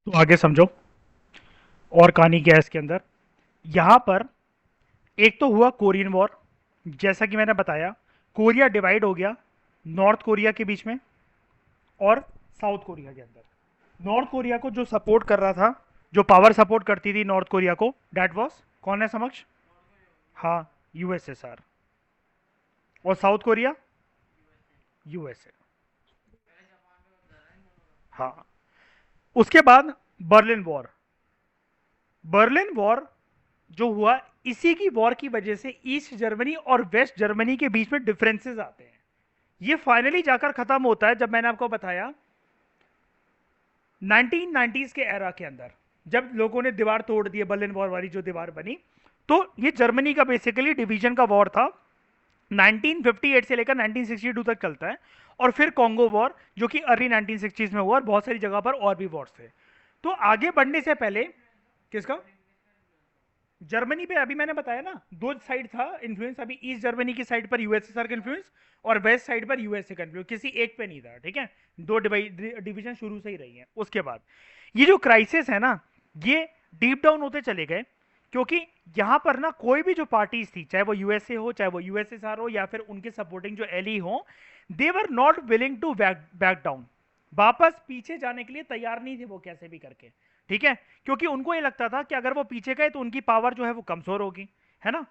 तो आगे समझो और कहानी क्या है इसके अंदर। यहाँ पर एक तो हुआ कोरियन वॉर। जैसा कि मैंने बताया, कोरिया डिवाइड हो गया नॉर्थ कोरिया के बीच में और साउथ कोरिया के अंदर। नॉर्थ कोरिया को जो सपोर्ट कर रहा था, जो पावर सपोर्ट करती थी नॉर्थ कोरिया को, डेट वॉज कौन है समक्ष? हाँ, यूएसएसआर। और साउथ कोरिया यूएसए। हाँ, उसके बाद बर्लिन वॉर। बर्लिन वॉर जो हुआ, इसी की वॉर की वजह से ईस्ट जर्मनी और वेस्ट जर्मनी के बीच में डिफरेंसेस आते हैं। ये फाइनली जाकर खत्म होता है जब मैंने आपको बताया 1990s के एरा के अंदर, जब लोगों ने दीवार तोड़ दी, बर्लिन वॉर वाली जो दीवार बनी। तो ये जर्मनी का बेसिकली डिवीजन का वॉर था। 1958 से लेकर 1962 तक चलता है। और फिर कॉन्गो वॉर जो कि अर्ली 1960s में हुआ, और बहुत सारी जगह पर और भी वॉर्स थे। तो आगे बढ़ने से पहले, किसका? जर्मनी पे अभी मैंने बताया ना, दो साइड था इन्फ्लुएंस। अभी ईस्ट जर्मनी की साइड पर यूएसएसआर का इन्फ्लुएंस और वेस्ट साइड पर यूएसए का इन्फ्लुएंस, किसी एक पे नहीं था। ठीक है, दो डिवीजन शुरू से ही रही है। उसके बाद ये जो क्राइसिस है ना, ये डीप डाउन होते चले गए, क्योंकि यहां पर ना कोई भी जो पार्टीज थी, चाहे वो यूएसए हो, चाहे वो यूएसएसआर हो, या फिर उनके सपोर्टिंग जो एली हो, they were not willing to back down. वापस पीछे जाने के लिए तैयार नहीं थे वो, कैसे भी करके। ठीक है, क्योंकि उनको ये लगता था कि अगर वो पीछे गए तो उनकी पावर जो है वो कमजोर होगी, है ना।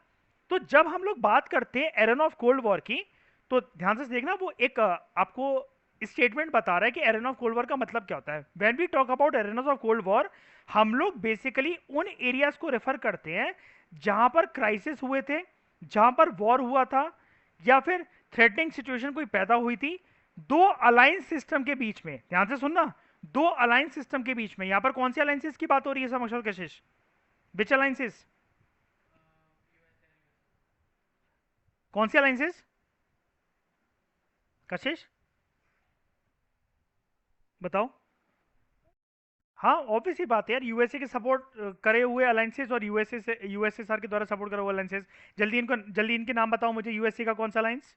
तो जब हम लोग बात करते हैं एरन ऑफ कोल्ड वॉर की, तो ध्यान से देखना, वो एक आपको स्टेटमेंट बता रहा है कि एरन ऑफ कोल्ड वॉर का मतलब क्या होता है। When we talk about era of cold war, हम लोग बेसिकली उन एरियाज को रेफर करते हैं जहां पर क्राइसिस हुए थे, जहां पर वॉर हुआ था, या फिर थ्रेटनिंग सिचुएशन कोई पैदा हुई थी दो अलायंस सिस्टम के बीच में। ध्यान से सुनना, दो अलायंस सिस्टम के बीच में। यहां पर कौन सी अलायंसेस की बात हो रही है समक्षल कशिश? विच अलायंसेस? कौन सी अलायंसेस कशिश? बताओ। हाँ, ऑब्वियस ही बात है यार, यूएसए के सपोर्ट करे हुए अलायंसेस और यूएसए से यूएसएसआर के द्वारा सपोर्ट करे हुए अलायंसेस। जल्दी इनके नाम बताओ मुझे, यूएसए का कौन सा अलायंस?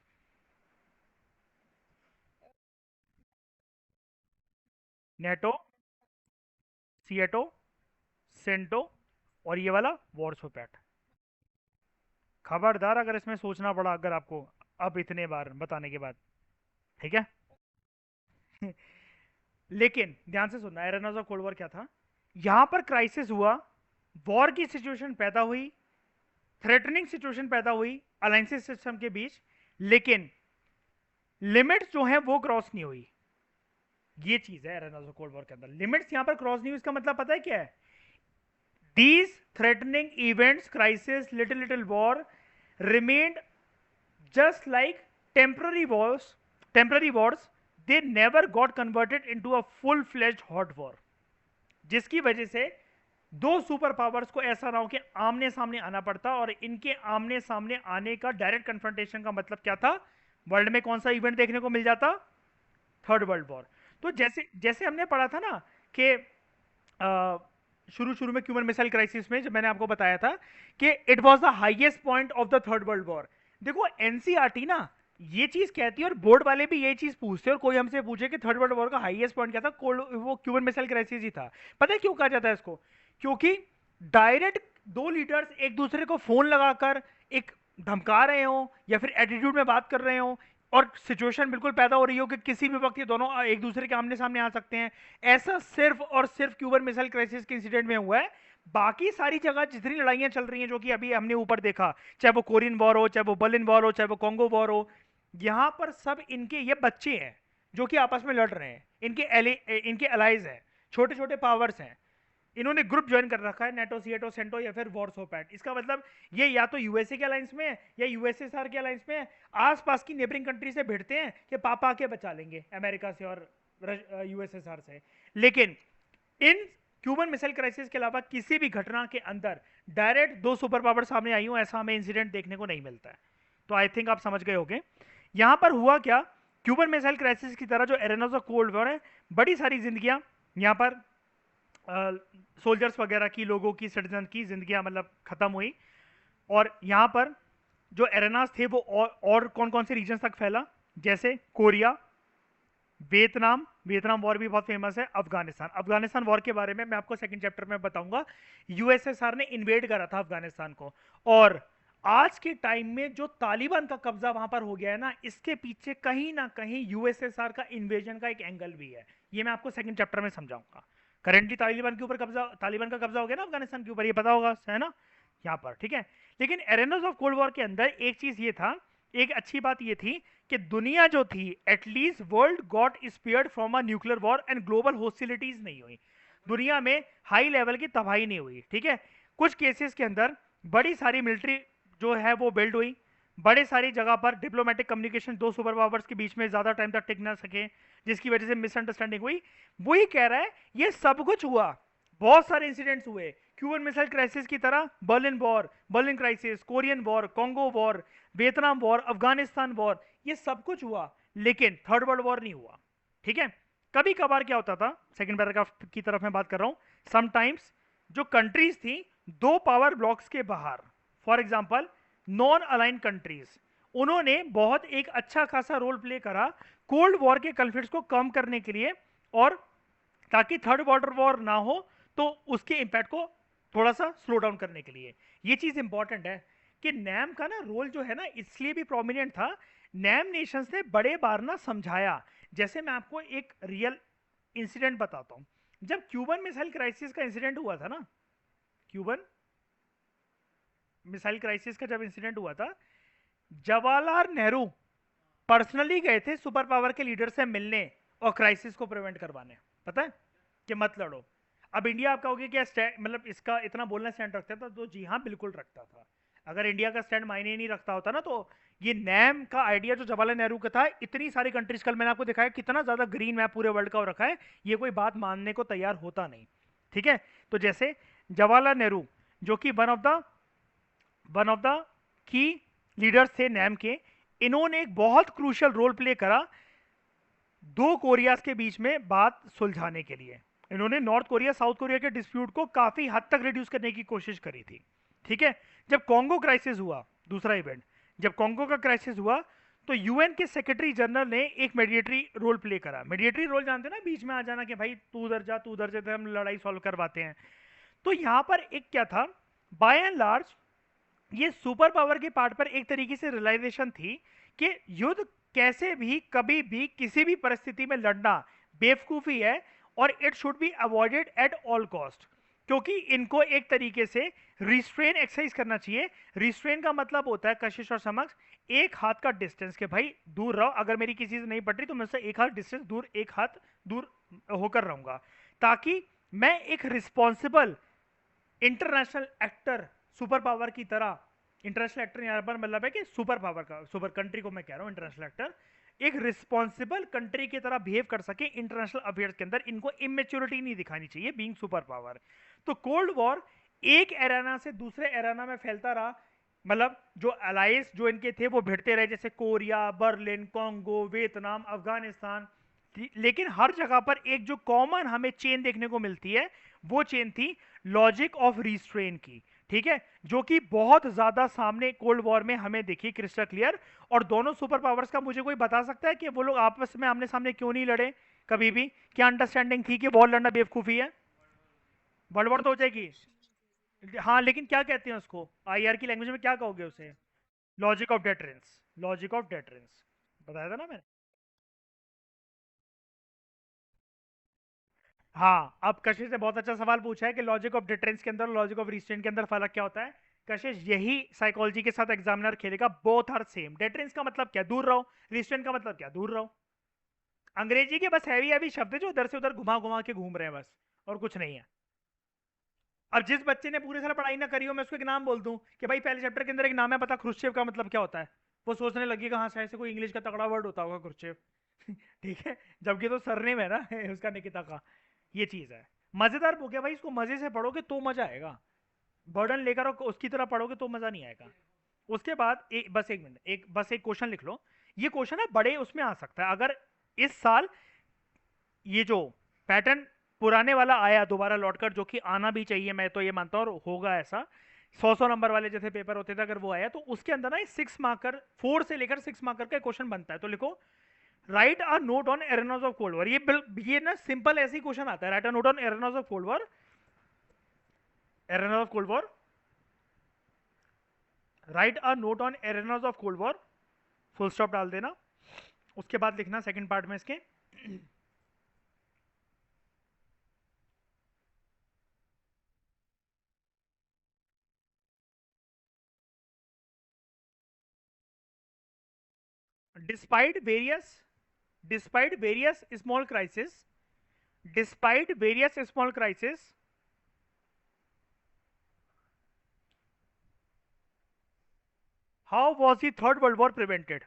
नेटो, सीएटो, सेंटो, और ये वाला वॉर्सो पैक्ट। खबरदार अगर इसमें सोचना पड़ा अगर आपको, अब इतने बार बताने के बाद। ठीक है। लेकिन ध्यान से सुनना, एरेनाज ऑफ कोल्ड वॉर क्या था। यहां पर क्राइसिस हुआ, वॉर की सिचुएशन पैदा हुई, थ्रेटनिंग सिचुएशन पैदा हुई अलायंसेस सिस्टम के बीच, लेकिन लिमिट्स जो है वो क्रॉस नहीं हुई। ये चीज है एरेनाज ऑफ कोल्ड वॉर के अंदर, लिमिट्स यहां पर क्रॉस नहीं हुई। इसका मतलब पता है क्या है? These threatening events, crisis, little war remained just like temporary wars temporary wars. They never got converted into a full fledged hot war, जिसकी वजह से दो सुपर पावर्स को ऐसा ना हो कि आमने सामने आना पड़ता। और इनके आमने सामने आने का, डायरेक्ट कन्फ्रंटेशन का मतलब क्या था? वर्ल्ड में कौन सा इवेंट देखने को मिल जाता? Third world war. तो जैसे जैसे हमने पढ़ा था ना कि शुरू शुरू में क्यूबन मिसाइल क्राइसिस में, जब मैंने आपको बताया था कि it was the highest point of the third world war. देखो एनसीईआरटी ना ये चीज कहती है, और बोर्ड वाले भी ये चीज पूछते हैं, और कोई हमसे पूछे कि थर्ड वर्ल्ड वॉर का हाईएस्ट पॉइंट क्या था, वो क्यूबन मिसाइल क्राइसिस ही था। पता है क्यों कहा जाता है इसको? क्योंकि डायरेक्ट दो लीडर्स एक दूसरे को फोन लगाकर एक धमका रहे हो, या फिर एटीट्यूड में बात कर रहे हो, और सिचुएशन बिल्कुल पैदा हो रही हो कि किसी भी वक्त ये दोनों एक दूसरे के आमने सामने आ सकते हैं। ऐसा सिर्फ और सिर्फ क्यूबन मिसाइल क्राइसिस के इंसिडेंट में हुआ है। बाकी सारी जगह जितनी लड़ाइयां चल रही हैं, जो कि अभी हमने ऊपर देखा, चाहे वो कोरियन वॉर हो, चाहे वो बर्लिन वॉर हो, चाहे वो कॉन्गो वॉर हो, यहां पर सब इनके ये बच्चे हैं जो कि आपस में लड़ रहे हैं। इनके अलाइज हैं, छोटे छोटे पावर्स हैं। इन्होंने ग्रुप ज्वाइन कर रखा है, नेटो, सीएटो, सेंटो, या फिर वॉर्सो पैक्ट। इसका मतलब ये या तो यूएसए के अलायंस में है, या यूएसएसआर के अलायंस में है। आसपास की नेबरिंग कंट्री से भिड़ते हैं कि पापा के बचा लेंगे अमेरिका से और यूएसएसआर से। लेकिन इन क्यूबन मिसाइल क्राइसिस के अलावा किसी भी घटना के अंदर डायरेक्ट दो सुपर पावर सामने आई हो, ऐसा हमें इंसिडेंट देखने को नहीं मिलता है। तो आई थिंक आप समझ गए होंगे यहां पर हुआ क्या। क्यूबन मिसाइल क्राइसिस की तरह जो एरेनाज ऑफ कोल्ड वॉर है, बड़ी सारी जिंदगियां यहां पर, सोल्जर्स वगैरह की, लोगों की, सिटीजन की जिंदगियां मतलब खत्म हुई। और यहां पर जो एरेनास थे वो और कौन कौन से रीजन तक फैला, जैसे कोरिया, वियतनाम, वियतनाम वॉर भी बहुत फेमस है। अफगानिस्तान, अफगानिस्तान वॉर के बारे में मैं आपको सेकंड चैप्टर में बताऊंगा। यूएसएसआर ने इन्वेड करा था अफगानिस्तान को, और आज के टाइम में जो तालिबान का कब्जा वहां पर हो गया है ना, इसके पीछे कहीं ना कहीं यूएसएसआर का इन्वेजन का एक एंगल भी है। ये मैं आपको सेकंड चैप्टर में समझाऊंगा। करेंटली तालिबान के ऊपर कब्जा, तालिबान का कब्जा हो गया ना अफगानिस्तान के ऊपर, ये पता होगा, है ना, यहाँ पर, ठीक है। लेकिन एरेनास ऑफ कोल्ड वॉर के अंदर एक चीज ये था, एक अच्छी बात ये थी कि दुनिया जो थी, at least world got spared from a nuclear war and global hostilities नहीं हुई। दुनिया में हाई लेवल की तबाही नहीं हुई, ठीक है। कुछ केसेस के अंदर बड़ी सारी मिलिट्री जो है वो बिल्ड हुई, बड़े सारी जगह पर डिप्लोमेटिक कम्युनिकेशन दो सुपर पावर्स के बीच में ज्यादा टाइम तक टिक ना सके, जिसकी वजह से मिसअंडरस्टैंडिंग हुई। वही कह रहा है ये सब कुछ हुआ, बहुत सारे इंसिडेंट्स हुए, क्यूबन मिसाइल क्राइसिस की तरह, Berlin war, Berlin crisis, Korean war, Congo war, Vietnam war, Afghanistan war, ये सब कुछ हुआ, लेकिन थर्ड वर्ल्ड वॉर नहीं हुआ, ठीक है। कभी कभार क्या होता था, सेकंड पैराग्राफ की तरफ मैं बात कर रहा हूं, समटाइम्स जो कंट्रीज थी दो पावर ब्लॉक्स के बाहर, for example non align countries, उन्होंने बहुत एक अच्छा खासा रोल प्ले करा कोल्ड वॉर के कॉन्फ्लिक्ट्स को कम करने के लिए, और ताकि थर्ड वर्ल्ड वॉर ना हो, तो उसके इंपैक्ट को थोड़ा सा स्लो डाउन करने के लिए। ये चीज इंपॉर्टेंट है कि नैम का ना रोल जो है ना इसलिए भी प्रोमिनेंट था, नैम नेशंस ने बड़े बार ना समझाया। जैसे मैं आपको एक रियल इंसिडेंट बताता हूं, जब क्यूबन मिसाइल क्राइसिस का इंसिडेंट हुआ था ना, क्यूबन मिसाइल क्राइसिस का जब इंसिडेंट हुआ था, जवाहरलाल नेहरू पर्सनली गए थे सुपर पावर के लीडर से मिलने और क्राइसिस को प्रिवेंट करवाने, पता है कि मत लड़ो। अब इंडिया आप कहोगे क्या मतलब इसका इतना बोलना स्टैंड रखता था, तो जी हाँ बिल्कुल रखता था। अगर इंडिया का स्टैंड मायने नहीं रखता होता ना, तो ये नैम का आइडिया जो जवाहरलाल नेहरू का था, इतनी सारी कंट्रीज, कल मैंने आपको दिखाया कितना ज्यादा ग्रीन मैप पूरे वर्ल्ड का हो रखा है, ये कोई बात मानने को तैयार होता नहीं, ठीक है। तो जैसे जवाहरलाल नेहरू जो कि one of the key leaders थे नैम के, इन्होंने एक बहुत क्रूशियल रोल प्ले करा दो कोरियाज के बीच में बात सुलझाने के लिए। इन्होंने नॉर्थ कोरिया साउथ कोरिया के डिस्प्यूट को काफी हद तक रिड्यूस करने की कोशिश करी थी, ठीक है। जब कॉन्गो क्राइसिस हुआ, दूसरा इवेंट, जब कॉन्गो का क्राइसिस हुआ, तो यूएन के सेक्रेटरी जनरल ने एक मेडिएटरी रोल प्ले करा। मेडिएटरी रोल जानते हैं ना, बीच में आ जाना कि भाई तू उधर जा, तू उधर जा, हम लड़ाई सॉल्व करवाते हैं। तो यहां पर एक क्या था, बाय एंड लार्ज ये सुपर पावर के पार्ट पर एक तरीके से रियलाइजेशन थी कि युद्ध कैसे भी कभी भी किसी भी परिस्थिति में लड़ना बेवकूफी है, और it should be avoided at all cost, क्योंकि इनको एक तरीके से रिस्ट्रेन एक्सरसाइज करना चाहिए। रिस्ट्रेन का मतलब होता है कशिश और समक्ष एक हाथ का डिस्टेंस, के भाई दूर रहो, अगर मेरी किसी से नहीं पड़ रही तो मैं उससे एक हाथ डिस्टेंस दूर, एक हाथ दूर होकर रहूंगा, ताकि मैं एक responsible international actor, super power की तरह, इंटरनेशनल एक्टर यहां पर मतलब है कि सुपर पावर का, सुपर कंट्री को मैं कह रहा हूं इंटरनेशनल एक्टर, एक रिस्पॉन्सिबल कंट्री की तरह बिहेव कर सके इंटरनेशनल अफेयर्स के अंदर, इनको इमेच्योरिटी नहीं दिखानी चाहिए बीइंग सुपर पावर। तो कोल्ड वॉर एक एराना से दूसरे एराना में फैलता रहा, मतलब जो अलायंस जो इनके थे वो भिड़ते रहे, जैसे Korea, Berlin, Congo, Vietnam, Afghanistan, लेकिन हर जगह पर एक जो कॉमन हमें चेन देखने को मिलती है, वो चेन थी लॉजिक ऑफ रिस्ट्रेन की, ठीक है, जो कि बहुत ज्यादा सामने कोल्ड वॉर में हमें देखी क्रिस्टल क्लियर। और दोनों सुपर पावर्स का मुझे कोई बता सकता है कि वो लोग आपस में आमने सामने क्यों नहीं लड़े कभी भी? क्या अंडरस्टैंडिंग थी कि वॉर लड़ना बेवकूफी है? वर्ल्ड वॉर तो हो जाएगी, हाँ, लेकिन क्या कहते हैं उसको, आईआर की लैंग्वेज में क्या कहोगे उसे? Logic of deterrence, logic of deterrence बताया था ना मैंने। हाँ, अब कशिश ने बहुत अच्छा सवाल पूछा है कि लॉजिक ऑफ डिटरेंस के अंदर लॉजिक ऑफ रिस्ट्रेंट के अंदर फर्क क्या होता है। कशिश यही साइकोलॉजी के साथ एग्जामिनर खेलेगा, बोथ आर सेम। डिटरेंस का मतलब क्या, दूर रहो, रिस्ट्रेंट का मतलब क्या, दूर रहो। अंग्रेजी के बस हैवी हैवी शब्द है जो उधर से उधर घुमा घुमा के घूम रहे हैं बस, और कुछ नहीं है। अब जिस बच्चे ने पूरे साल पढ़ाई ना करी हो, मैं उसको एक नाम बोल दूं कि भाई पहले चैप्टर के अंदर एक नाम है पता, क्रुश्चेव का मतलब क्या होता है, वो सोचने लगेगा हाँ शायद से कोई इंग्लिश का तगड़ा वर्ड होता होगा क्रुश्चेव। ठीक है, जबकि तो सरनेम है ना उसका, निकिता का। ये चीज है, मजेदार बुक है भाई, इसको मजे से पढ़ोगे तो मजा आएगा, बर्डन लेकर और उसकी तरह पढ़ोगे तो मजा नहीं आएगा। उसके बाद बस एक मिनट, बस एक क्वेश्चन लिख लो। ये क्वेश्चन है बड़े उसमें आ सकता है, अगर इस साल ये जो पैटर्न पुराने वाला आया दोबारा लौटकर, जो कि आना भी चाहिए, मैं तो ये मानता हूँ और होगा ऐसा, 100 नंबर वाले जैसे पेपर होते थे, अगर वो आया तो उसके अंदर ना 6 मार्कर, 4 से लेकर 6 मार्कर का क्वेश्चन बनता है। तो लिखो right a note on arenas of cold war, ये ना सिंपल ऐसे ही क्वेश्चन आता है, right a note on arenas of cold war, arenas of cold war, right a note on arenas of cold war, full stop डाल देना, उसके बाद लिखना सेकंड पार्ट में इसके despite various despite various small crises, despite various small crises, how was the third world war prevented,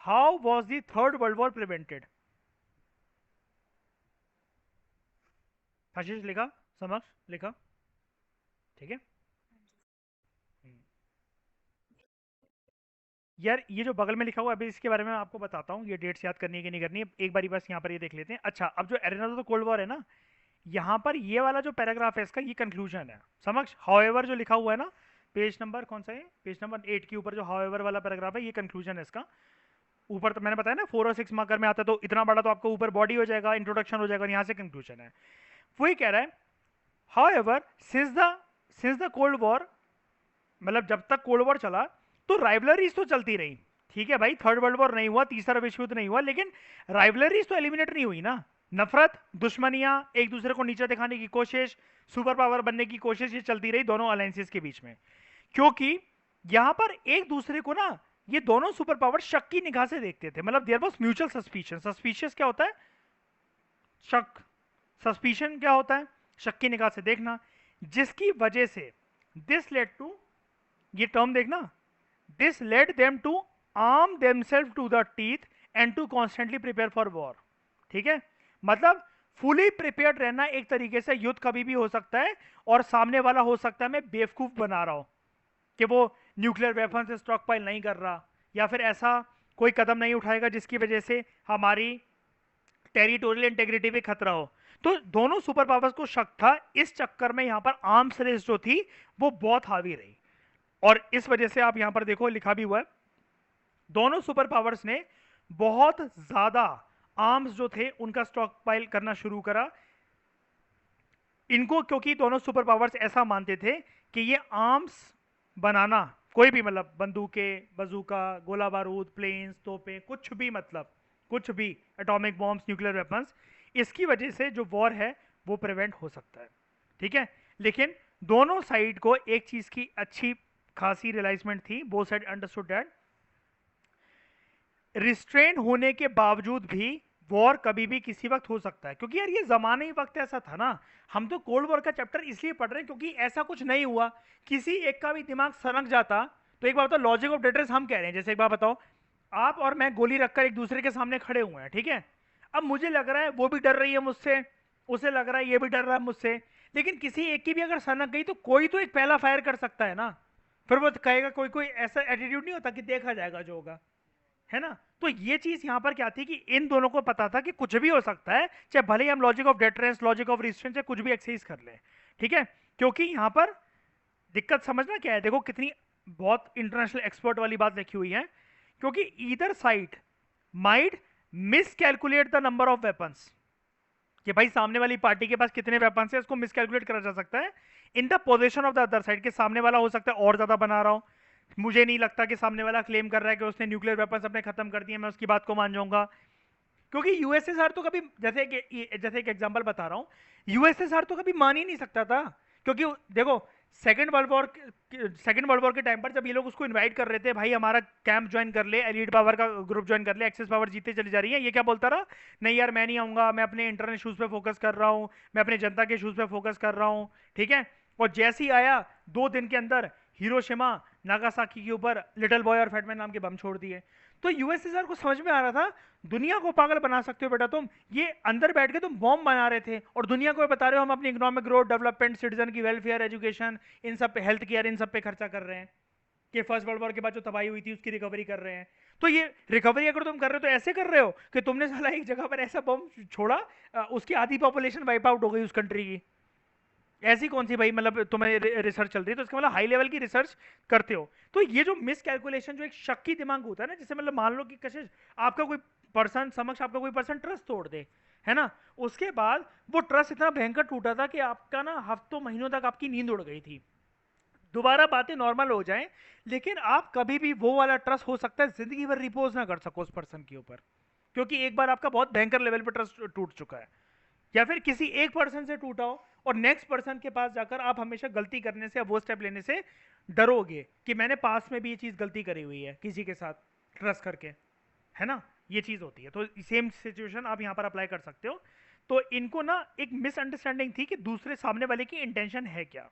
how was the third world war prevented? आशीष लिखा, समक्ष लिखा, ठीक है। यार ये जो बगल में लिखा हुआ है, अभी इसके बारे में आपको बताता हूँ, ये डेट्स याद करनी है कि नहीं करनी है, एक बारी बस यहाँ पर ये देख लेते हैं। अच्छा, अब जो एरेना ऑफ कोल्ड वॉर है ना, यहाँ पर ये वाला जो पैराग्राफ है इसका, ये कंक्लूजन है समक्ष। हाउएवर जो लिखा हुआ है ना, पेज नंबर कौन सा है, पेज नंबर 8 के ऊपर जो हाउएवर वाला पैराग्राफ है, ये कंक्लूजन है इसका। ऊपर तो मैंने बताया ना 4 और 6 मार्कर में आता है, तो इतना बड़ा तो आपको ऊपर बॉडी हो जाएगा, इंट्रोडक्शन हो जाएगा, यहाँ से कंक्लूजन है। वही कह रहा है, however since the cold war, मतलब जब तक कोल्ड वॉर चला तो राइवलरीज तो चलती रही, ठीक है भाई, थर्ड वर्ल्ड वॉर नहीं हुआ, तीसरा विश्व युद्ध नहीं हुआ, लेकिन राइवलरीज तो एलिमिनेट नहीं हुई ना। नफरत, दुश्मनियां, एक दूसरे को नीचे दिखाने की कोशिश, सुपर पावर बनने की कोशिश, ये चलती रही दोनों अलायंसेस के बीच में, क्योंकि यहां पर एक दूसरे को ना, ये दोनों सुपर पावर शक की निगाह से देखते थे, मतलब there was mutual suspicion. Suspicious क्या होता है, शक, सस्पिशन क्या होता है, शक की निगाह से देखना, जिसकी वजह से दिस लेड टू, ये टर्म देखना, this led them to arm themself to the teeth and to constantly prepare for war, ठीक है। मतलब फुली प्रिपेयर्ड रहना, एक तरीके से युद्ध कभी भी हो सकता है, और सामने वाला हो सकता है मैं बेवकूफ बना रहा हूं कि वो न्यूक्लियर वेपन से स्टॉक पाइल नहीं कर रहा, या फिर ऐसा कोई कदम नहीं उठाएगा जिसकी वजह से हमारी टेरिटोरियल इंटेग्रिटी पे खतरा हो। तो दोनों सुपर पावर्स को शक था, इस चक्कर में यहां पर आर्म्स रेस जो थी वो बहुत हावी रही, और इस वजह से आप यहां पर देखो लिखा भी हुआ है, दोनों सुपर पावर्स ने बहुत ज्यादा आर्म्स जो थे उनका स्टॉक पाइल करना शुरू करा इनको, क्योंकि दोनों सुपर पावर्स ऐसा मानते थे कि ये आर्म्स बनाना, कोई भी मतलब बंदूकें, बजूका, गोला बारूद, प्लेन्स, तोपें, कुछ भी, मतलब कुछ भी, एटॉमिक बॉम्ब्स, न्यूक्लियर वेपन्स, इसकी वजह से जो वॉर है वो प्रिवेंट हो सकता है, ठीक है। लेकिन दोनों साइड को एक चीज की अच्छी खासी रियलाइजमेंट थी, both side understood that restrain होने के बावजूद भी वॉर कभी भी किसी वक्त हो सकता है, क्योंकि यार ये जमाने ही वक्त ऐसा था ना। हम तो कोल्ड वॉर का चैप्टर इसलिए पढ़ रहे हैं क्योंकि ऐसा कुछ नहीं हुआ, किसी एक का भी दिमाग सनक जाता तो। एक बार बताओ, लॉजिक ऑफ डेटर्स हम कह रहे हैं, जैसे एक बार बताओ, आप और मैं गोली रखकर एक दूसरे के सामने खड़े हुए हैं, ठीक है। अब मुझे लग रहा है वो भी डर रही है मुझसे, उसे लग रहा है ये भी डर रहा है मुझसे, लेकिन किसी एक की भी अगर सनक गई तो कोई तो एक पहला फायर कर सकता है ना, फिर वो कहेगा, कोई कोई ऐसा एटीट्यूड नहीं होता कि देखा जाएगा जो होगा, है ना। तो ये चीज यहां पर क्या थी कि इन दोनों को पता था कि कुछ भी हो सकता है, चाहे भले ही हम logic of deterrence, logic of resistance, कुछ भी एक्सरसाइज कर लें, ठीक है। क्योंकि यहां पर दिक्कत समझना क्या है, देखो कितनी बहुत इंटरनेशनल एक्सपर्ट वाली बात लिखी हुई है, क्योंकि either side might miss calculate the number of weapons, कि भाई सामने वाली पार्टी के पास कितने वेपन्स है इसको मिस कैलकुलेट करा जा सकता है in the position of the other side, के सामने वाला हो सकता है और ज्यादा बना रहा हो। मुझे नहीं लगता कि सामने वाला क्लेम कर रहा है कि उसने न्यूक्लियर वेपन्स अपने खत्म कर दिए, मैं उसकी बात को मान जाऊंगा, क्योंकि यूएसएसआर तो कभी, जैसे एक एग्जांपल बता रहा हूं, यूएसएसआर तो कभी मान ही नहीं सकता था, क्योंकि देखो सेकंड वर्ल्ड वॉर के टाइम पर जब ये लोग उसको इनवाइट कर रहे थे, भाई हमारा कैंप ज्वाइन कर ले, एलीट पावर का ग्रुप ज्वाइन कर ले, एक्सेस पावर जीते चली जा रही है, ये क्या बोलता रहा, नहीं यार मैं नहीं आऊंगा, मैं अपने इंटरनल इशूज पे फोकस कर रहा हूँ, मैं अपने जनता के इशूज पे फोकस कर रहा हूँ, ठीक है। और जैसे ही आया 2 दिन के अंदर हिरोशिमा नागासाकी के ऊपर लिटिल बॉय और फैटमैन नाम के बम छोड़ दिए। तो यूएसएसआर को समझ में आ रहा था, दुनिया को पागल बना सकते हो बेटा तुम, ये अंदर बैठ के तुम बॉम्ब बना रहे थे और दुनिया को बता रहे हो हम अपनी इकोनॉमिक ग्रोथ, डेवलपमेंट, सिटीजन की वेलफेयर, एजुकेशन, इन सब पे, हेल्थ केयर, इन सब पे खर्चा कर रहे हैं, कि फर्स्ट वर्ल्ड वॉर के बाद जो तबाही हुई थी उसकी रिकवरी कर रहे हैं। तो ये रिकवरी अगर तुम कर रहे हो तो ऐसे कर रहे हो कि तुमने साला एक जगह पर ऐसा बम छोड़ा, उसकी आधी पॉपुलेशन वाइप आउट हो गई उस कंट्री की, ऐसी कौन सी भाई मतलब तुम्हें रिसर्च चल रही है, तो इसका मतलब हाई लेवल की रिसर्च करते हो। तो ये जो मिस कैलकुलेशन, जो एक शक की दिमाग होता है ना, जैसे मतलब मान लो कि कशिश आपका कोई पर्सन समक्ष, आपका कोई पर्सन ट्रस्ट तोड़ दे, है ना, उसके बाद वो ट्रस्ट इतना भयंकर टूटा था कि आपका ना हफ्तों महीनों तक आपकी नींद उड़ गई थी। दोबारा बातें नॉर्मल हो जाएं, लेकिन आप कभी भी वो वाला ट्रस्ट हो सकता है जिंदगी भर रिपोज ना कर सको उस पर्सन के ऊपर, क्योंकि एक बार आपका बहुत भयंकर लेवल पर ट्रस्ट टूट चुका है। या फिर किसी एक पर्सन से टूटा हो और नेक्स्ट पर्सन के पास जाकर आप हमेशा गलती करने से या वो स्टेप लेने से डरोगे कि मैंने पास में भी ये चीज गलती करी हुई है किसी के साथ ट्रस्ट करके, है ना, ये चीज होती है। तो सेम सिचुएशन आप यहां पर अप्लाई कर सकते हो। तो इनको ना एक मिसअंडरस्टैंडिंग थी कि दूसरे सामने वाले की इंटेंशन है क्या,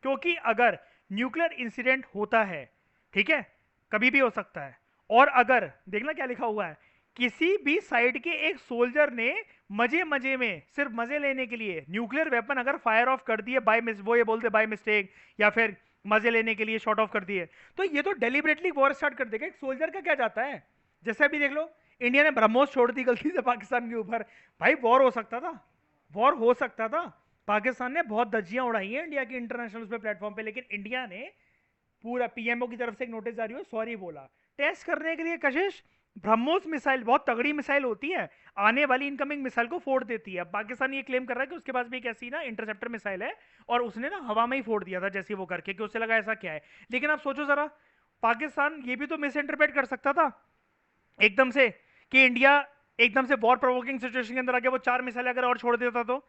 क्योंकि अगर न्यूक्लियर इंसिडेंट होता है, ठीक है, कभी भी हो सकता है, और अगर देखना क्या लिखा हुआ है, किसी भी साइड के एक सोल्जर ने मजे मजे में सिर्फ मजे लेने के लिए न्यूक्लियर वेपन अगर फायर ऑफ कर दिए बाय मिस, वो ये बोलते बाय मिस्टेक या फिर मजे लेने के लिए शॉट ऑफ कर दिए, तो ये तो डेलिबरेटली वॉर स्टार्ट कर देगा। एक सोल्जर का क्या जाता है, जैसे अभी देख लो इंडिया ने ब्रह्मोस छोड़ दी गलती से पाकिस्तान के ऊपर, भाई वॉर हो सकता था, वॉर हो सकता था। पाकिस्तान ने बहुत धज्जियां उड़ाई हैं इंडिया की इंटरनेशनल उस पे प्लेटफॉर्म पे, लेकिन इंडिया ने पूरा पीएमओ की तरफ से एक नोटिस जारी हो सॉरी बोला टेस्ट करने के लिए। कशिश ब्रह्मोस मिसाइल बहुत तगड़ी मिसाइल होती है, आने वाली इनकमिंग मिसाइल को फोड़ देती है। पाकिस्तान ये क्लेम कर रहा है कि उसके पास भी एक ऐसी ना इंटरसेप्टर मिसाइल है और उसने ना हवा में ही फोड़ दिया था जैसे वो करके, कि उससे लगा ऐसा क्या है। लेकिन आप सोचो जरा, पाकिस्तान ये भी तो मिस इंटरप्रेट कर सकता था एकदम से कि इंडिया एकदम से वॉर प्रोवोकिंग सिचुएशन के अंदर आके वो 4 मिसाइल अगर और छोड़ देता तो।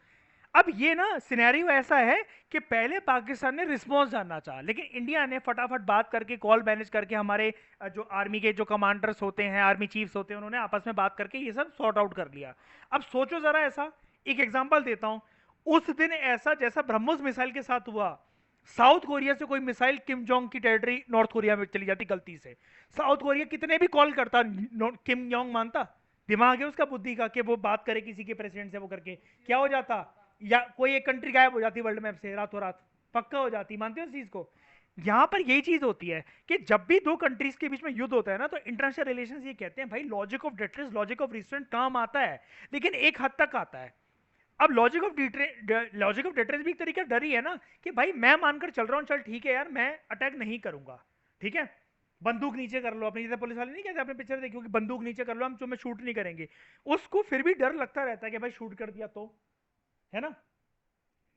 अब ये ना सिनेरियो ऐसा है कि पहले पाकिस्तान ने रिस्पॉन्स जानना चाहा, लेकिन इंडिया ने फटाफट बात करके कॉल मैनेज करके हमारे जो आर्मी के जो कमांडर्स होते हैं, आर्मी चीफ्स होते हैं, उन्होंने आपस में बात करके ये सब सॉर्ट आउट कर लिया। अब सोचो जरा, ऐसा एक एग्जांपल देता हूं, उस दिन ऐसा जैसा ब्रह्मोस मिसाइल के साथ हुआ, साउथ कोरिया से कोई मिसाइल किम जोंग की टेरिटरी नॉर्थ कोरिया में चली जाती गलती से, साउथ कोरिया कितने भी कॉल करता किम जोंग मानता? दिमाग है उसका बुद्धि का कि वो बात करे किसी के प्रेसिडेंट से, वो करके क्या हो जाता, या कोई एक कंट्री गायब हो जाती वर्ल्ड मैप से रातों रात, पक्का हो जाती। मानते हो इस चीज को? यहां पर यही चीज होती है कि जब भी दो कंट्रीज के बीच में युद्ध होता है ना, तो इंटरनेशनल रिलेशंस ये कहते हैं भाई logic of deterrence, logic of restraint काम आता है, लेकिन एक हद तक आता है। अब लॉजिक ऑफ डिटरेंस भी एक तरीके का डर ही है ना, कि भाई मैं मानकर चल रहा हूं, चल ठीक है यार मैं अटैक नहीं करूंगा, ठीक है, बंदूक नीचे कर लो अपनी, जैसे पुलिस वाले नहीं कहते, आपने पिक्चर देखी होगी, बंदूक नीचे कर लो, हम तुम्हें शूट नहीं करेंगे। उसको फिर भी डर लगता रहता है कि भाई शूट कर दिया तो, है ना।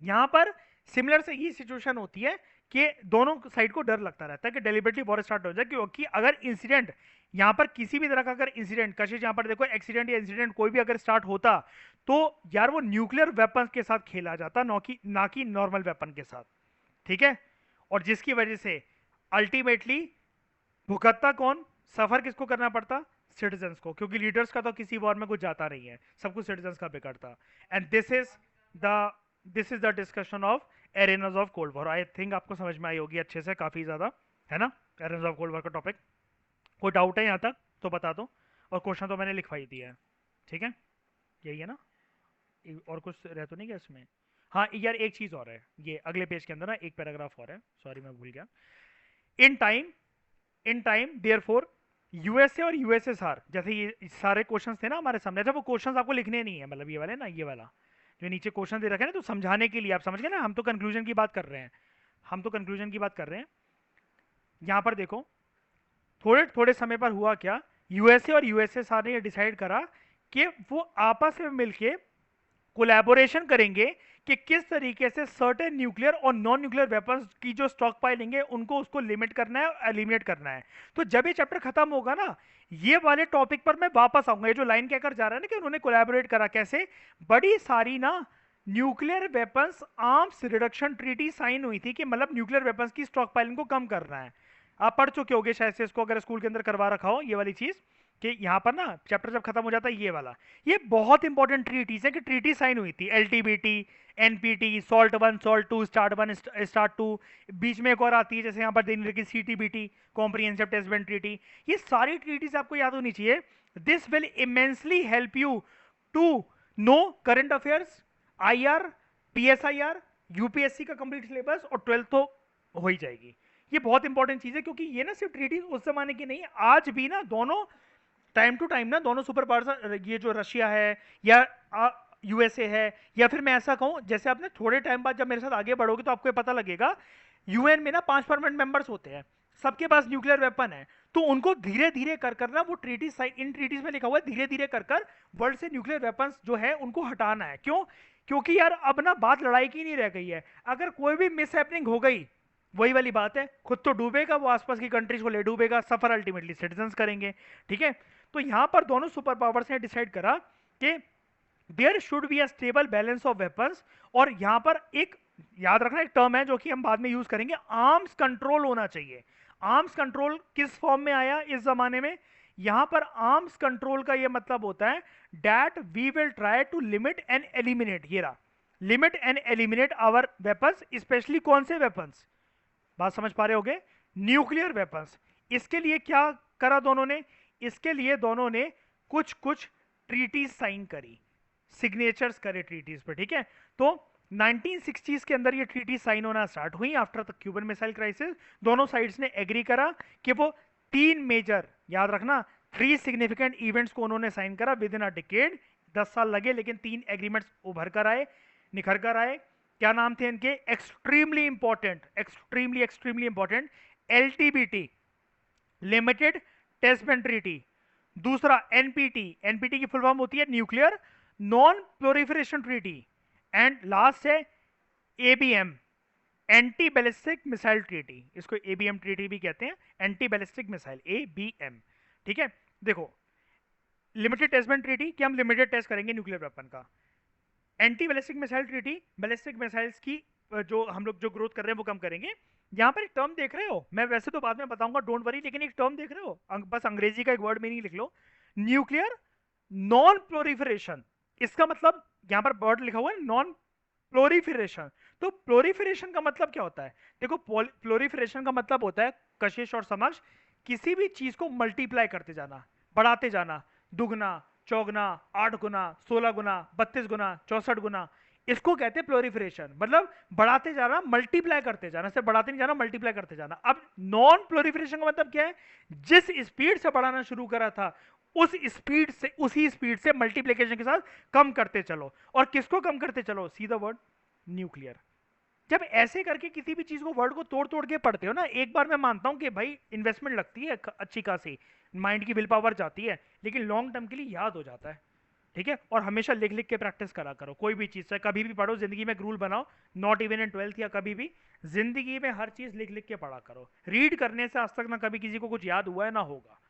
यहां पर सिमिलर से ये सिचुएशन होती है कि दोनों साइड को डर लगता रहता है कि डेलिबरेटली वॉर स्टार्ट हो जाए, क्योंकि अगर इंसिडेंट यहां पर किसी भी तरह का अगर इंसिडेंट, कशिश यहां पर देखो एक्सीडेंट या इंसिडेंट कोई भी अगर स्टार्ट होता, तो यार वो न्यूक्लियर वेपन के साथ खेला जाता, ना कि नॉर्मल वेपन के साथ, ठीक है। और जिसकी वजह से अल्टीमेटली भुगतता कौन, सफर किसको करना पड़ता, सिटीजन्स को, क्योंकि लीडर्स का तो किसी वॉर में कुछ जाता नहीं है, सब कुछ सिटीजन्स का बिगड़ता। And the this is the discussion of arenas of cold war. I think आपको समझ में आई होगी अच्छे से, काफी ज्यादा, है ना, एरेनाज ऑफ कोल्ड वॉर का टॉपिक। कोई डाउट है यहाँ तक तो बता दो, और क्वेश्चन तो मैंने लिखवाई दिया है, ठीक है, यही है ना, और कुछ रह तो नहीं गया इसमें? हाँ यार एक चीज और है, ये अगले पेज के अंदर ना एक पैराग्राफ और है, सॉरी मैं भूल गया। In time in time therefore USA और यूएसएसआर, जैसे ये सारे क्वेश्चंस थे ना हमारे सामने, अच्छा वो क्वेश्चंस आपको लिखने नहीं है, मतलब ये वाले ना, ये वाला जो नीचे क्वेश्चन दे रखे हैं ना, तो समझाने के लिए, आप समझ गए ना, हम तो कंक्लूजन की बात कर रहे हैं, हम तो कंक्लूजन की बात कर रहे हैं। यहां पर देखो, थोड़े थोड़े समय पर हुआ क्या, यूएसए और यूएसएसआर ने ये डिसाइड करा कि वो आपस में मिलके कोलैबोरेशन करेंगे कि किस तरीके से सर्टेन न्यूक्लियर और नॉन न्यूक्लियर वेपन्स की जो स्टॉक पाइलिंग है उनको उसको लिमिट करना है और एलिमिनेट करना है। तो जब ये चैप्टर खत्म होगा ना, ये वाले टॉपिक पर मैं वापस आऊंगा। ये जो लाइन कहकर जा रहा है ना कि उन्होंने कोलैबोरेट करा, कैसे, बड़ी सारी ना nuclear weapons arms reduction treaty sign हुई थी, कि मतलब न्यूक्लियर वेपन्स की स्टॉक पाइलिंग को कम करना है। आप पढ़ चुके होगे शायद से इसको, अगर स्कूल के अंदर करवा रखा हो ये वाली चीज, कि यहाँ पर ना चैप्टर जब खत्म हो जाता है ये वाला, ये बहुत इंपॉर्टेंट ट्रीटीज है कि ट्रीटी साइन हुई थी, LTBT, NPT, SALT 1, SALT 2, START 1, START 2, बीच में एक और आती है जैसे यहाँ पर देनी लगी CTBT, comprehensive test band treaty. ये सारी ट्रीटीज आपको याद होनी चाहिए। This will immensely help you to know current affairs, IR, PSIR, UPSC का कंप्लीट सिलेबस, और 12th तो हो ही जाएगी। ये बहुत इंपॉर्टेंट चीज है, क्योंकि ये ना सिर्फ ट्रीटीज उस जमाने की नहीं, आज भी ना दोनों टाइम टू टाइम ना दोनों सुपर पावर्स, ये जो रशिया है या यूएसए है, या फिर मैं ऐसा कहूं, जैसे आपने थोड़े टाइम बाद जब मेरे साथ आगे बढ़ोगे तो आपको ये पता लगेगा, यूएन में ना 5 परमानेंट मेंबर्स होते हैं, सबके पास न्यूक्लियर वेपन है, तो उनको धीरे धीरे कर कर ना वो ट्रीटी साइन, इन ट्रीटीज में लिखा हुआ है धीरे धीरे कर कर वर्ल्ड से न्यूक्लियर वेपन्स जो है उनको हटाना है। क्यों? क्योंकि यार अब ना बात लड़ाई की नहीं रह गई है, अगर कोई भी मिस हो गई, वही वाली बात है, खुद तो डूबेगा, वो आसपास की कंट्रीज को ले डूबेगा, सफर अल्टीमेटली सिटीजंस करेंगे। ठीक है, तो यहां पर दोनों सुपर पावर्स ने डिसाइड करा कि there should be a stable balance of weapons, और यहां पर एक याद रखना एक टर्म है जो कि हम बाद में यूज करेंगे, आर्म्स कंट्रोल होना चाहिए। आर्म्स कंट्रोल किस फॉर्म में आया इस जमाने में? यहां पर आर्म्स कंट्रोल का यह मतलब होता है that we will try to limit and eliminate, ये रहा, limit and eliminate our weapons, especially कौन से वेपन्स, बात समझ पा रहे होगे, न्यूक्लियर वेपन्स। इसके लिए क्या करा दोनों ने? इसके लिए दोनों ने कुछ कुछ ट्रीटीज साइन करी, सिग्नेचर्स करे ट्रीटीज पे। ठीक है, तो 1960s के अंदर ये ट्रीटी साइन होना स्टार्ट हुई after the Cuban missile crisis. दोनों साइड्स ने एग्री करा कि वो 3 मेजर, याद रखना 3 सिग्निफिकेंट इवेंट्स को उन्होंने साइन करा विद इन अ डिकेड, 10 साल लगे लेकिन 3 एग्रीमेंट्स उभर कर आए, निखर कर आए। क्या नाम थे इनके? Extremely important, extremely extremely important, LTBT, limited test band treaty. दूसरा एनपीटी, एनपीटी की फुल फॉर्म होती है nuclear non proliferation treaty. And last है ABM, anti ballistic missile treaty, इसको एबीएम ट्रीटी भी कहते हैं, एंटी बैलिस्टिक मिसाइल, एबीएम। ठीक है, देखो लिमिटेड टेस्ट बैंड ट्रीटी कि हम लिमिटेड टेस्ट करेंगे न्यूक्लियर वेपन का, anti ballistic missile treaty, ballistic missiles की जो हम लोग जो ग्रोथ कर रहे हैं वो कम करेंगे। यहां पर एक टर्म देख रहे हो, मैं वैसे तो बाद में बताऊंगा डोंट वरी, लेकिन एक टर्म देख रहे हो, बस अंग्रेजी का एक वर्ड मीनिंग लिख लो, न्यूक्लियर नॉन प्लोरिफरेशन। इसका मतलब यहां पर वर्ड लिखा हुआ है नॉन प्लोरिफरेशन, तो प्लोरिफरेशन का मतलब क्या होता है? देखो प्लोरिफरेशन का मतलब होता है कशिश और समझ, किसी भी चीज को मल्टीप्लाई करते जाना, बढ़ाते जाना, दुगना, चौगुना, 8 गुना, 16 गुना, 32 गुना, 64 गुना, इसको कहते हैं प्लोरिफरेशन। मतलब बढ़ाते जाना, मल्टीप्लाई करते जाना, सिर्फ बढ़ाते नहीं जाना, मल्टीप्लाई करते जाना। अब नॉन प्लोरिफरेशन का मतलब क्या है? जिस स्पीड से बढ़ाना शुरू करा था उस स्पीड से, उसी स्पीड से मल्टीप्लिकेशन के साथ कम करते चलो। और किसको कम करते चलो? सीधा वर्ड न्यूक्लियर। जब ऐसे करके किसी भी चीज को, वर्ड को तोड़ तोड़ के पढ़ते हो ना, एक बार मैं मानता हूं कि भाई इन्वेस्टमेंट लगती है अच्छी खासी, माइंड की विल पावर जाती है, लेकिन लॉन्ग टर्म के लिए याद हो जाता है। ठीक है, और हमेशा लिख लिख के प्रैक्टिस करा करो, कोई भी चीज से कभी भी पढ़ो, जिंदगी में एक रूल बनाओ, नॉट इवन इन 12th या कभी भी, जिंदगी में हर चीज लिख लिख के पढ़ा करो। रीड करने से आज तक ना कभी किसी को कुछ याद हुआ है ना होगा।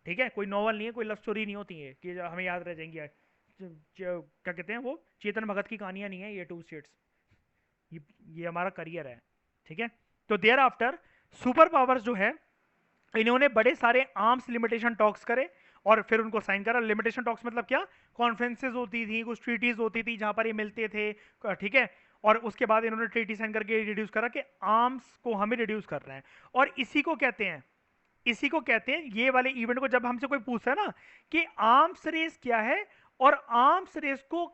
ठीक है, कोई नॉवल नहीं है, कोई लव स्टोरी नहीं होती है कि हमें याद रह जाएंगी। क्या कहते हैं वो, चेतन भगत की कहानियां नहीं है ये, 2 स्टेट्स, ये हमारा करियर है। ठीक है, तो देयर आफ्टर सुपर पावर्स जो है, इन्होंने बड़े सारे आर्म्स लिमिटेशन टॉक्स करे और फिर उनको साइन करा। लिमिटेशन टॉक्स मतलब क्या? कॉन्फ्रेंसेज होती थी, कुछ ट्रीटीज होती थी जहां पर ये मिलते थे। ठीक है, और उसके बाद इन्होंने ट्रीटी साइन करके रिड्यूस करा कि आर्म्स को हमें रिड्यूस कर रहे हैं। और इसी को कहते हैं, इसी को कहते हैं, ये वाले इवेंट को जब हमसे कोई पूछता है ना कि आर्म्स रेस क्या है, और आर्म्स रेस को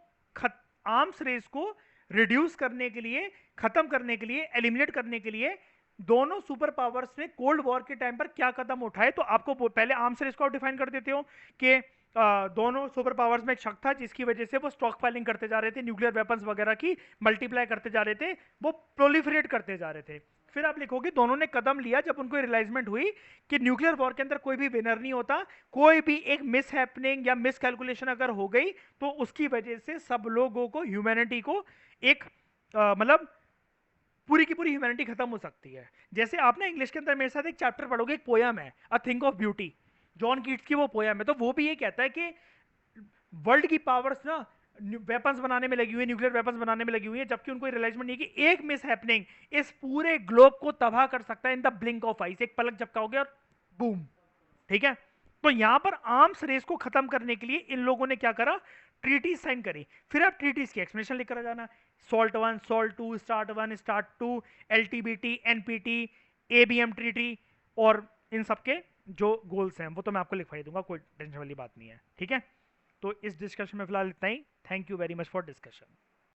आर्म्स रेस को रिड्यूस करने के लिए, खत्म करने के लिए, एलिमिनेट करने के लिए दोनों सुपर पावर्स ने कोल्ड वॉर के टाइम पर क्या कदम उठाए, तो आपको पहले आर्म्स रेस को डिफाइन कर देते हो कि दोनों सुपर पावर्स में एक शक था जिसकी वजह से वो स्टॉक फाइलिंग करते जा रहे थे, न्यूक्लियर वेपन्स वगैरह की मल्टीप्लाई करते जा रहे थे, वो प्रोलिफरेट करते जा रहे थे। फिर आप लिखोगे दोनों ने कदम लिया जब उनको रियलाइजमेंट हुई कि न्यूक्लियर वॉर के अंदर कोई भी विनर नहीं होता, कोई भी एक मिस हैपनिंग या मिस कैलकुलेशन अगर हो गई तो उसकी वजह से सब लोगों को, ह्यूमैनिटी को एक मतलब पूरी की पूरी ह्यूमैनिटी खत्म हो सकती है। जैसे आप ना इंग्लिश के अंदर मेरे साथ एक चैप्टर पढ़ोगे, एक पोयम है a thing of beauty, John Keats की वो पोयम है, तो वो भी ये कहता है कि वर्ल्ड की पावर्स ना वेपन्स बनाने में लगी हुई है, न्यूक्लियर वेपन्स बनाने में लगी हुई है, जबकि उनको रियलाइजमेंट नहीं है कि एक मिस हैपनिंग इस पूरे ग्लोब को तबाह कर सकता है in the blink of ice, एक पलक झपकाओगे और बूम। ठीक है, तो यहां पर आर्म्स रेस को खत्म करने के लिए इन लोगों ने क्या करा? ट्रीटीज साइन करी। फिर आप ट्रीटीज की एक्सप्लेनेशन लिख कर जाना, SALT 1, SALT 2, START 1, START 2, LTBT, NPT, ABM treaty, और इन सबके जो गोल्स हैं वो तो मैं आपको लिखवा ही दूंगा, कोई टेंशन वाली बात नहीं है। ठीक है, तो इस डिस्कशन में फिलहाल इतना ही। Thank you very much for discussion.